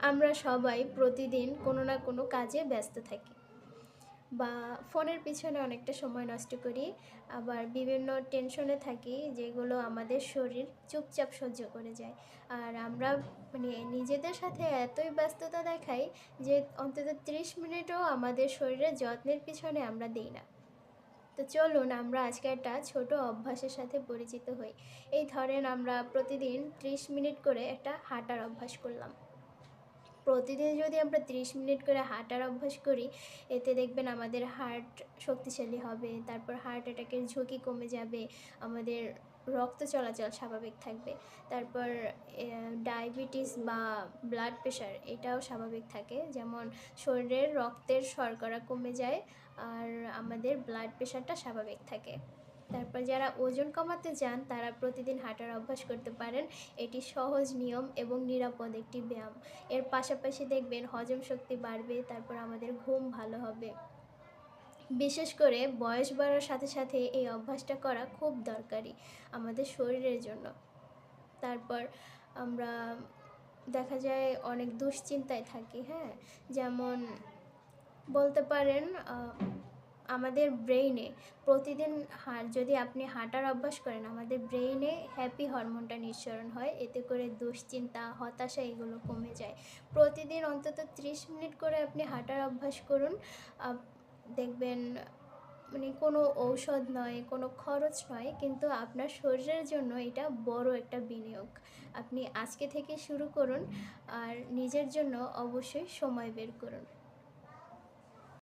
আমরা সবাই প্রতিদিন কোনো না কোনো কাজে ব্যস্ত থাকি বা ফোনের পিছনে অনেকটা সময় নষ্ট করি, আবার বিভিন্ন টেনশনে থাকি যেগুলো আমাদের শরীর চুপচাপ সহ্য করে যায়। আর আমরা নিজেদের সাথে এতই ব্যস্ততা দেখাই যে অন্তত 30 মিনিটও আমাদের শরীরের যত্নের পিছনে আমরা দিই না। তো চলুন আমরা আজকে একটা ছোট অভ্যাসের সাথে পরিচিত হই। এই ধরেন আমরা প্রতিদিন 30 মিনিট করে একটা হাঁটার অভ্যাস করলাম। প্রতিদিন যদি আমরা 30 মিনিট করে হাঁটার অভ্যাস করি, এতে দেখবেন আমাদের হার্ট শক্তিশালী হবে, তারপর হার্ট অ্যাটাকের ঝুঁকি কমে যাবে, আমাদের রক্ত চলাচল স্বাভাবিক থাকবে, তারপর ডায়াবেটিস বা ব্লাড প্রেশার এটাও স্বাভাবিক থাকে। যেমন শরীরের রক্তের শর্করা কমে যায় আর আমাদের ব্লাড প্রেশারটা স্বাভাবিক থাকে। তারপর যারা ওজন কমাতে চান তারা প্রতিদিন হাঁটার অভ্যাস করতে পারেন। এটি সহজ নিয়ম এবং নিরাপদ একটি ব্যায়াম। এর পাশাপাশি দেখবেন হজম শক্তি বাড়বে, তারপর আমাদের ঘুম ভালো হবে। বিশেষ করে বয়স বাড়ার সাথে সাথে এই অভ্যাসটা করা খুব দরকারি আমাদের শরীরের জন্য। তারপর আমরা দেখা যায় অনেক দুশ্চিন্তায় থাকি, হ্যাঁ? যেমন বলতে পারেন আমাদের ব্রেইনে প্রতিদিন যদি আপনি হাঁটার অভ্যাস করেন, আমাদের ব্রেইনে হ্যাপি হরমোনটা নিঃসরণ হয়। এতে করে দুশ্চিন্তা, হতাশা এগুলো কমে যায়। প্রতিদিন অন্তত 30 মিনিট করে আপনি হাঁটার অভ্যাস করুন। আপ দেখবেন কোনো ঔষধ নয়, কোনো খরচ নয়, কিন্তু আপনার শরীরের জন্য এটা বড় একটা বিনিয়োগ। আপনি আজকে থেকে শুরু করুন আর নিজের জন্য অবশ্যই সময় বের করুন।